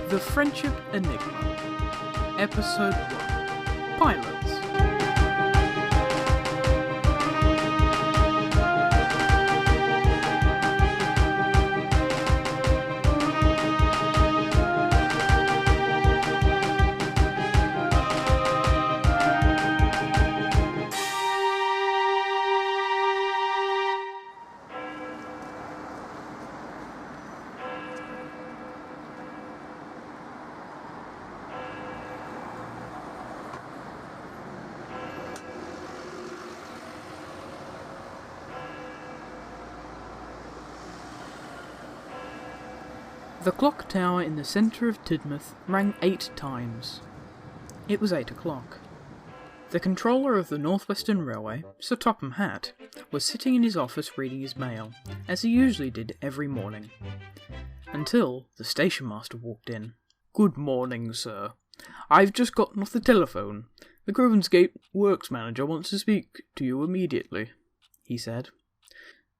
The Friendship Enigma, Episode 1, Pilots. The clock tower in the centre of Tidmouth rang 8 times. It was 8 o'clock. The controller of the North Western Railway, Sir Topham Hatt, was sitting in his office reading his mail, as he usually did every morning. Until the station master walked in. "Good morning, sir. I've just gotten off the telephone. The Crovan's Gate works manager wants to speak to you immediately," he said.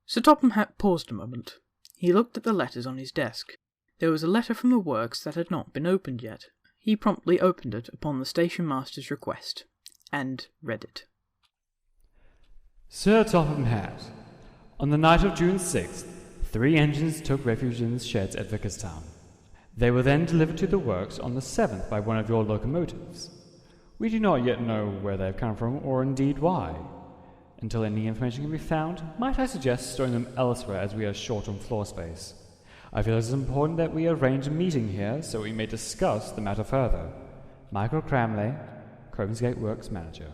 Sir Topham Hatt paused a moment. He looked at the letters on his desk. There was a letter from the works that had not been opened yet. He promptly opened it upon the station master's request, and read it. Sir Topham Hatt, on the night of June 6th, 3 engines took refuge in the sheds at Vickerstown. They were then delivered to the works on the 7th by one of your locomotives. We do not yet know where they have come from, or indeed why. Until any information can be found, might I suggest storing them elsewhere as we are short on floor space? I feel it is important that we arrange a meeting here so we may discuss the matter further. Michael Cramley, Crovan's Gate Works Manager.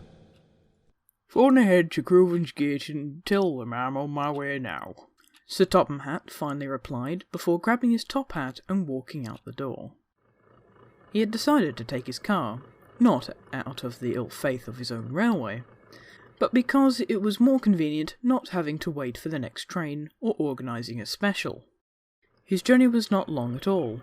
"Phone ahead to Crovan's Gate and tell them I'm on my way now," Sir Topham Hatt finally replied before grabbing his top hat and walking out the door. He had decided to take his car, not out of the ill faith of his own railway, but because it was more convenient not having to wait for the next train or organising a special. His journey was not long at all.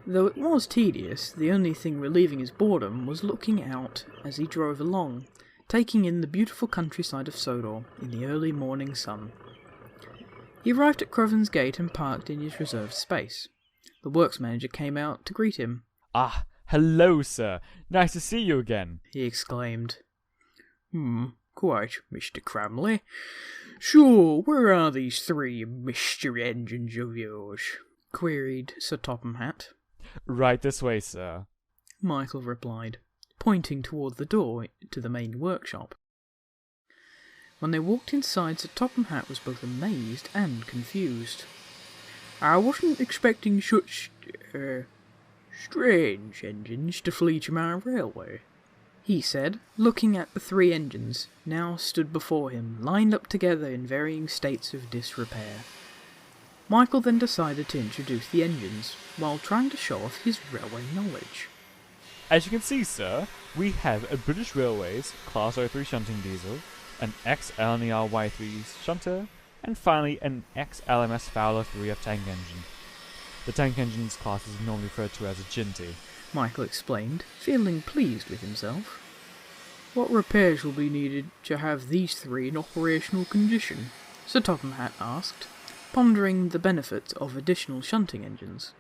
Though it was tedious, the only thing relieving his boredom was looking out as he drove along, taking in the beautiful countryside of Sodor in the early morning sun. He arrived at Crovan's Gate and parked in his reserved space. The works manager came out to greet him. "Ah, hello, sir. Nice to see you again," he exclaimed. Quite, Mr. Cramley. So, where are these 3 mystery engines of yours?" queried Sir Topham Hatt. "Right this way, sir," Michael replied, pointing toward the door to the main workshop. When they walked inside, Sir Topham Hatt was both amazed and confused. "I wasn't expecting such, strange engines to flee to my railway," he said, looking at the 3 engines, now stood before him, lined up together in varying states of disrepair. Michael then decided to introduce the engines, while trying to show off his railway knowledge. "As you can see, sir, we have a British Railways Class 03 shunting diesel, an XLNER Y3 shunter, and finally an XLMS Fowler 3F tank engine. The tank engine's class is normally referred to as a Jinty," Michael explained, feeling pleased with himself. "What repairs will be needed to have these 3 in operational condition?" Sir Topham Hatt asked, pondering the benefits of additional shunting engines.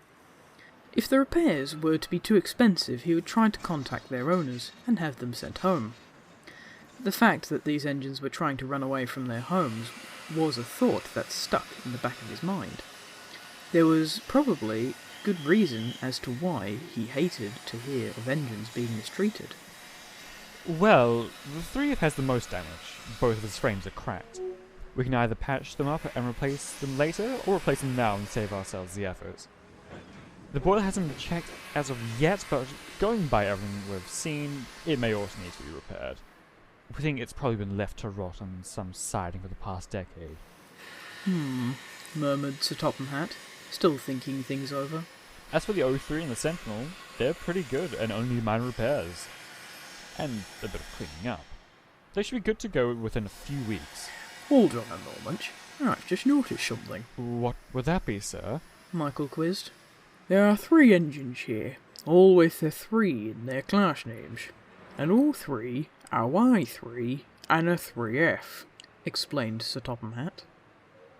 If the repairs were to be too expensive, he would try to contact their owners and have them sent home. The fact that these engines were trying to run away from their homes was a thought that stuck in the back of his mind. There was probably good reason as to why he hated to hear of engines being mistreated. "Well, the 3F has the most damage. Both of its frames are cracked. We can either patch them up and replace them later, or replace them now and save ourselves the effort. The boiler hasn't been checked as of yet, but going by everything we've seen, it may also need to be repaired. We think it's probably been left to rot on some siding for the past decade." Murmured Sir Topham Hatt, still thinking things over. "As for the O3 and the Sentinel, they're pretty good and only minor repairs. And a bit of cleaning up. They should be good to go within a few weeks." "Hold on a moment. I've just noticed something." "What would that be, sir?" Michael quizzed. "There are 3 engines here, all with a 3 in their class names, and all 3 are Y3 and a 3F, explained Sir Topham Hatt.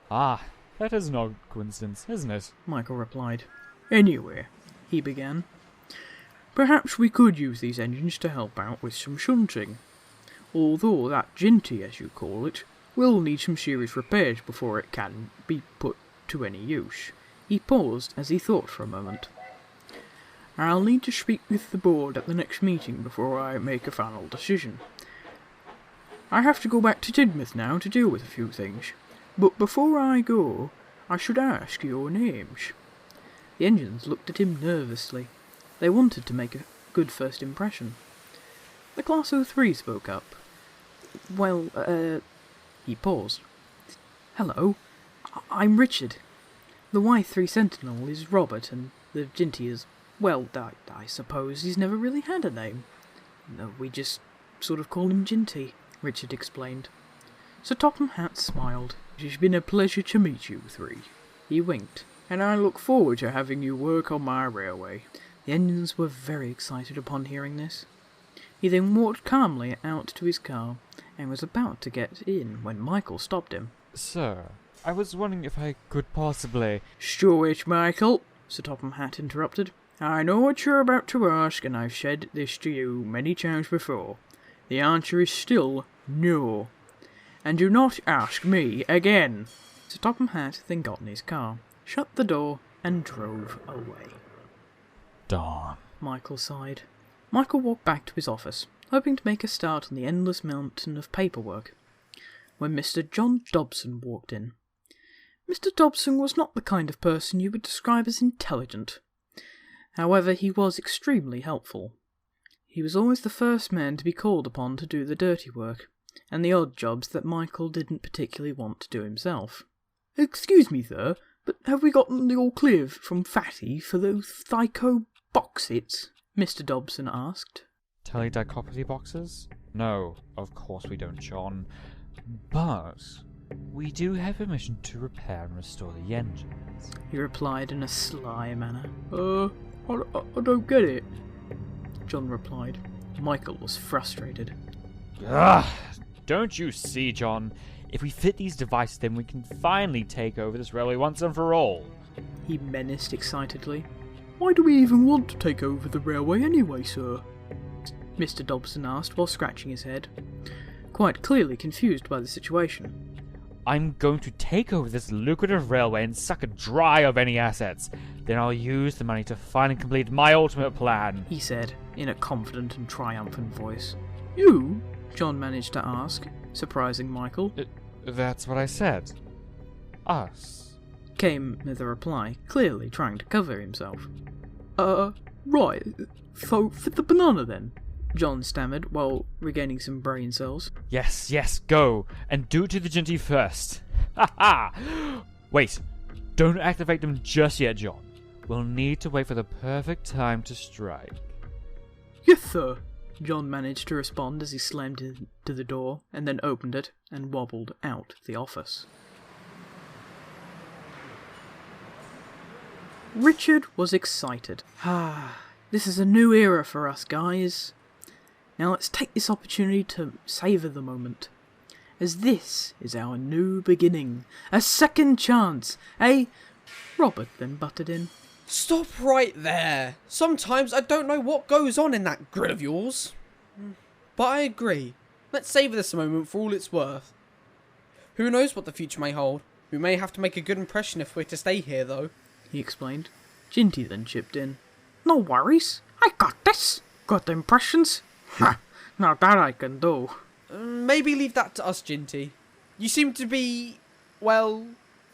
"Ah, that is an odd coincidence, isn't it?" Michael replied. "Anyway, he began. "Perhaps we could use these engines to help out with some shunting. Although that Jinty, as you call it, will need some serious repairs before it can be put to any use." He paused as he thought for a moment. "I'll need to speak with the board at the next meeting before I make a final decision. I have to go back to Tidmouth now to deal with a few things, but before I go, I should ask your names." The engines looked at him nervously. They wanted to make a good first impression. The Class 03 spoke up. "Well, He paused. "Hello, I'm Richard. The Y3 Sentinel is Robert, and the Jinty is, well, I suppose he's never really had a name. No, we just sort of call him Jinty," Richard explained. Sir Topham Hatt smiled. "It has been a pleasure to meet you three." He winked. "And I look forward to having you work on my railway." The engines were very excited upon hearing this. He then walked calmly out to his car, and was about to get in when Michael stopped him. Sir, I was wondering if I could possibly... "Stow it, Michael," Sir Topham Hatt interrupted. "I know what you're about to ask, and I've said this to you many times before. The answer is still no. And do not ask me again." Sir Topham Hatt then got in his car, shut the door, and drove away. Darn. Michael sighed. Michael walked back to his office, hoping to make a start on the endless mountain of paperwork, when Mr. John Dobson walked in. Mr. Dobson was not the kind of person you would describe as intelligent. However, he was extremely helpful. He was always the first man to be called upon to do the dirty work, and the odd jobs that Michael didn't particularly want to do himself. "Excuse me, sir, but have we gotten the all clear from Fatty for those Thyco boxes?" Mr. Dobson asked. Teledicopody boxes? No, of course we don't, John. But we do have permission to repair and restore the engines, he replied in a sly manner. I don't get it," John replied. Michael was frustrated. Ugh! Don't you see, John? If we fit these devices, then we can finally take over this railway once and for all. He menaced excitedly. "Why do we even want to take over the railway anyway, sir?" Mr. Dobson asked while scratching his head, quite clearly confused by the situation. I'm going to take over this lucrative railway and suck it dry of any assets. Then I'll use the money to finally complete my ultimate plan, he said, in a confident and triumphant voice. "You?" John managed to ask, surprising Michael. That's what I said. Us, came the reply, clearly trying to cover himself. Right. So, for the banana then?" John stammered while regaining some brain cells. Yes, go, and do it to the Jinty first. Ha ha! Wait, don't activate them just yet, John. We'll need to wait for the perfect time to strike. "Yes, sir," John managed to respond as he slammed into the door, and then opened it and wobbled out the office. Richard was excited. This is a new era for us, guys. Now let's take this opportunity to savour the moment, as this is our new beginning. A second chance, eh? Robert then butted in. "Stop right there. Sometimes I don't know what goes on in that grill of yours. But I agree. Let's savour this moment for all it's worth. Who knows what the future may hold. We may have to make a good impression if we're to stay here, though," he explained. Jinty then chipped in. "No worries. I got this. Good impressions. Ha! Now that I can do." Maybe leave that to us, Jinty. You seem to be, well,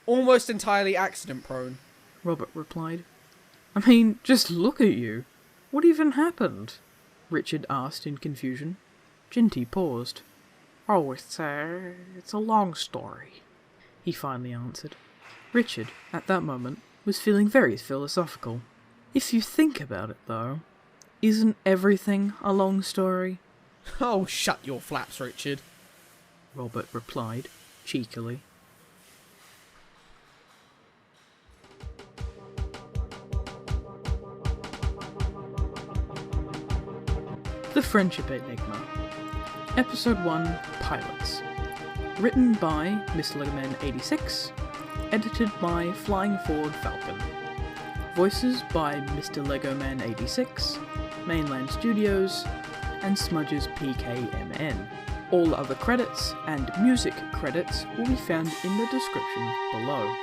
almost entirely accident-prone," Robert replied. "I mean, just look at you. What even happened?" Richard asked in confusion. Jinty paused. "Oh, it's a long story," he finally answered. Richard, at that moment, was feeling very philosophical. If you think about it, though, isn't everything a long story? "Oh, shut your flaps, Richard," Robert replied, cheekily. The Friendship Enigma. Episode 1, Pilots. Written by Miss Legaman86. Edited by FlyingFordFalcon. Voices by Mr. Legoman86, Mainland Studios, and Smudges PKMN. All other credits and music credits will be found in the description below.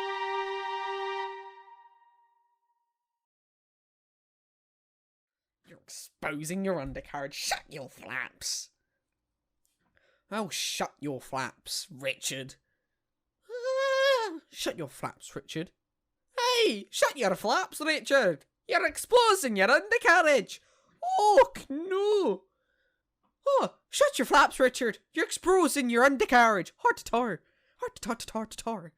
You're exposing your undercarriage. Shut your flaps. Oh, shut your flaps, Richard. Shut your flaps, Richard. Hey, shut your flaps, Richard. You're exposing your undercarriage. Oh, no. Oh, shut your flaps, Richard. You're exposing your undercarriage. Heart to tar. Heart to tar to tar to tar.